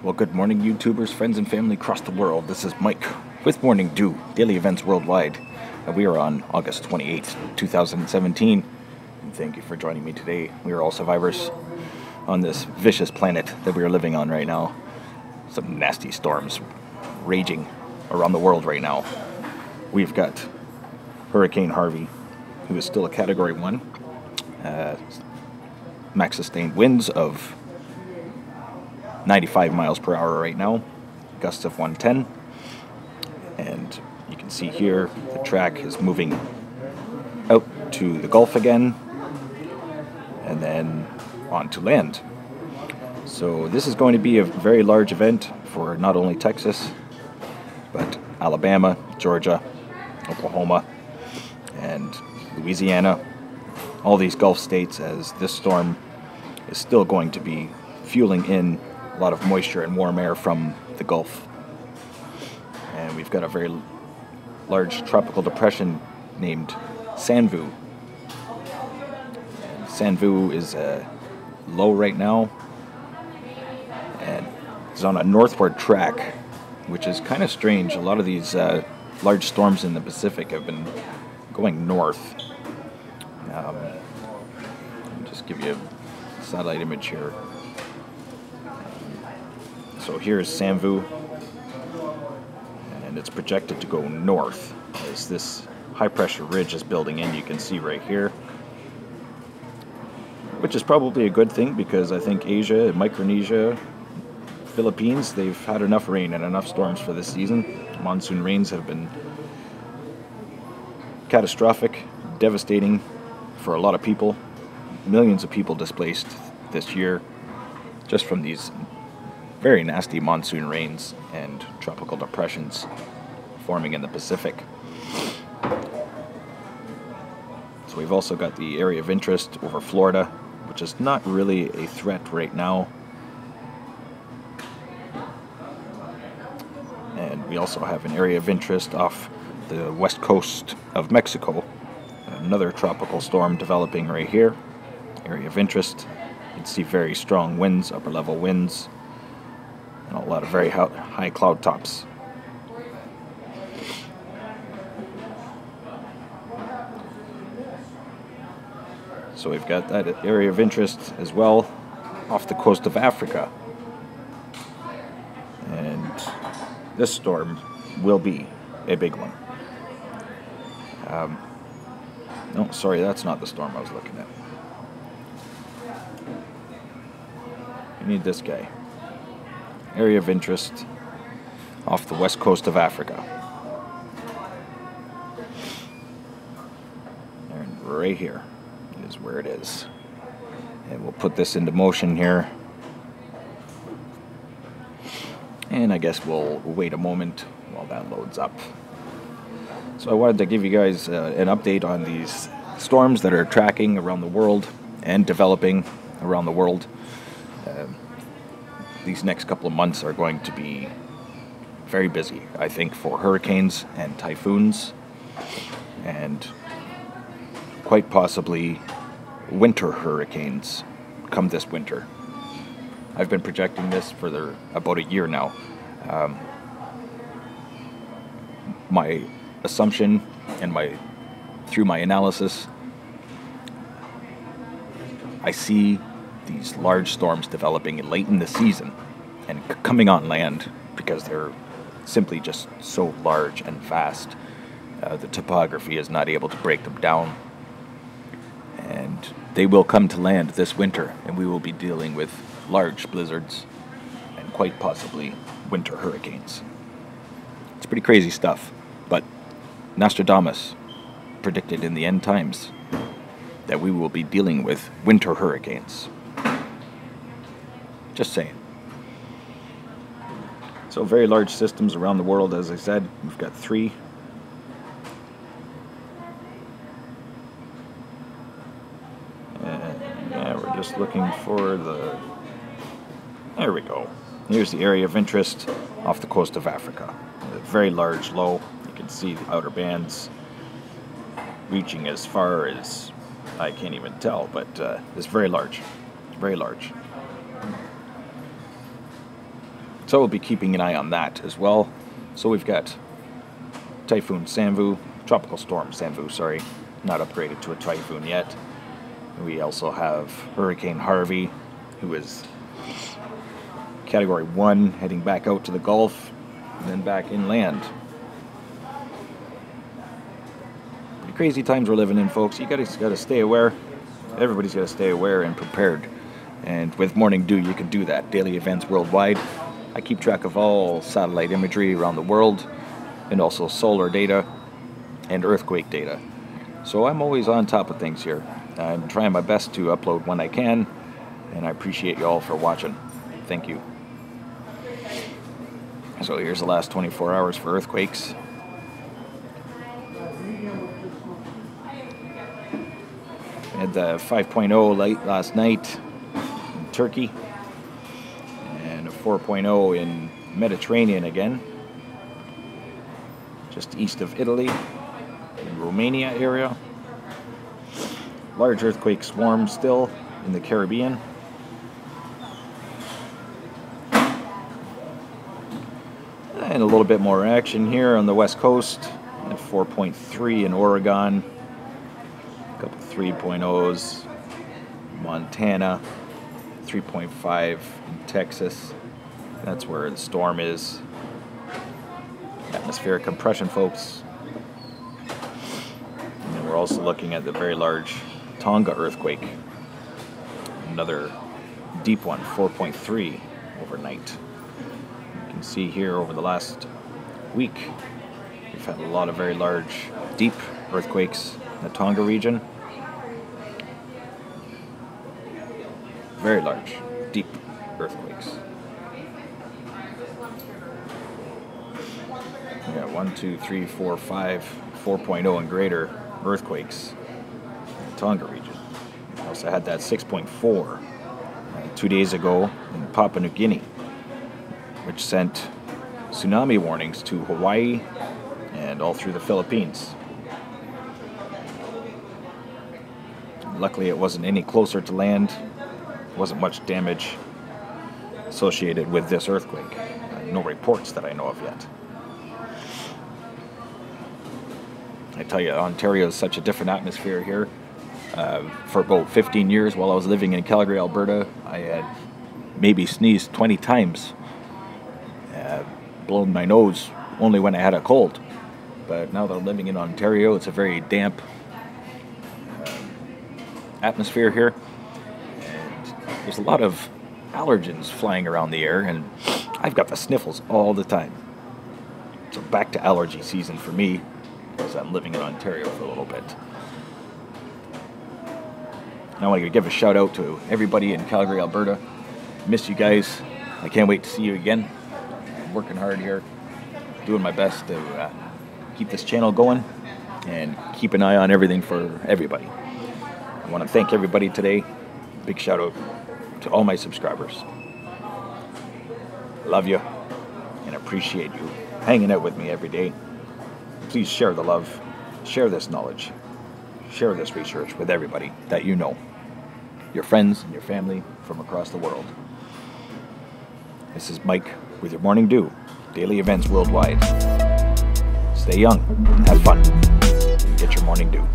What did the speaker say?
Well, good morning, YouTubers, friends, and family across the world. This is Mike with Morning Dew, daily events worldwide. And we are on August 28th, 2017. And thank you for joining me today. We are all survivors on this vicious planet that we are living on right now. Some nasty storms raging around the world right now. We've got Hurricane Harvey, who is still a Category 1. Max sustained winds of 95 miles per hour right now, gusts of 110, and you can see here the track is moving out to the Gulf again and then onto land. So this is going to be a very large event for not only Texas but Alabama, Georgia, Oklahoma, and Louisiana, all these Gulf states, as this storm is still going to be fueling in a lot of moisture and warm air from the Gulf. And we've got a very large tropical depression named Sanvu. And Sanvu is low right now, and it's on a northward track, which is kind of strange. A lot of these large storms in the Pacific have been going north. I'll just give you a satellite image here. So here's Sanvu, and it's projected to go north as this high pressure ridge is building in. You can see right here, which is probably a good thing, because I think Asia, Micronesia, Philippines, they've had enough rain and enough storms for this season. Monsoon rains have been catastrophic, devastating for a lot of people. Millions of people displaced this year just from these very nasty monsoon rains and tropical depressions forming in the Pacific. So we've also got the area of interest over Florida, which is not really a threat right now. And we also have an area of interest off the west coast of Mexico. Another tropical storm developing right here. Area of interest. You can see very strong winds, upper level winds, and a lot of very high cloud tops. So we've got that area of interest as well off the coast of Africa. And this storm will be a big one. No, sorry, that's not the storm I was looking at. You need this guy. Area of interest off the west coast of Africa. And right here is where it is. And we'll put this into motion here. And I guess we'll wait a moment while that loads up. So I wanted to give you guys an update on these storms that are tracking around the world and developing around the world. These next couple of months are going to be very busy, I think, for hurricanes and typhoons, and quite possibly winter hurricanes come this winter. I've been projecting this for about a year now. My assumption and through my analysis, I see these large storms developing late in the season and coming on land because they're simply just so large and vast. The topography is not able to break them down, and they will come to land this winter, and we will be dealing with large blizzards and quite possibly winter hurricanes. It's pretty crazy stuff, but Nostradamus predicted in the end times that we will be dealing with winter hurricanes. Just saying. So very large systems around the world, as I said. We've got 3. And yeah, we're just looking for there we go. Here's the area of interest off the coast of Africa. A very large low. You can see the outer bands reaching as far as I can't even tell, but it's very large. Very large. So we'll be keeping an eye on that as well. So we've got Typhoon Sanvu, Tropical Storm Sanvu, sorry, not upgraded to a typhoon yet. We also have Hurricane Harvey, who is Category 1, heading back out to the Gulf, and then back inland. Pretty crazy times we're living in, folks. You gotta stay aware. Everybody's gotta stay aware and prepared. And with Morning Dew, you can do that. Daily events worldwide. I keep track of all satellite imagery around the world, and also solar data and earthquake data. So I'm always on top of things here. I'm trying my best to upload when I can, and I appreciate you all for watching. Thank you. So here's the last 24 hours for earthquakes. We had the 5.0 late last night in Turkey, and a 4.0 in Mediterranean again, just east of Italy, in Romania area. Large earthquake swarm still in the Caribbean. And a little bit more action here on the west coast. 4.3 in Oregon. A couple 3.0s. Montana. 3.5 in Texas. That's where the storm is. Atmospheric compression, folks. And we're also looking at the very large Tonga earthquake. Another deep one, 4.3 overnight. You can see here over the last week, we've had a lot of very large, deep earthquakes in the Tonga region. Very large, deep earthquakes. We got 1, 2, 3, 4, 5, 4.0 and greater earthquakes in the Tonga region. We also had that 6.4 2 days ago in Papua New Guinea, which sent tsunami warnings to Hawaii and all through the Philippines. Luckily, it wasn't any closer to land. Wasn't much damage associated with this earthquake. No reports that I know of yet. I tell you, Ontario is such a different atmosphere here. For about 15 years while I was living in Calgary, Alberta, I had maybe sneezed 20 times. Blown my nose only when I had a cold. But now that I'm living in Ontario, it's a very damp atmosphere here. And there's a lot of allergens flying around the air, and I've got the sniffles all the time. So back to allergy season for me, as I'm living in Ontario for a little bit. And I want to give a shout out to everybody in Calgary, Alberta. Miss you guys. I can't wait to see you again. I'm working hard here, doing my best to keep this channel going and keep an eye on everything for everybody. I want to thank everybody today. Big shout out to all my subscribers. Love you and appreciate you hanging out with me every day. Please share the love, share this knowledge, share this research with everybody that you know, your friends and your family from across the world. This is Mike with your Morning Dew, daily events worldwide. Stay young, have fun, and get your Morning Dew.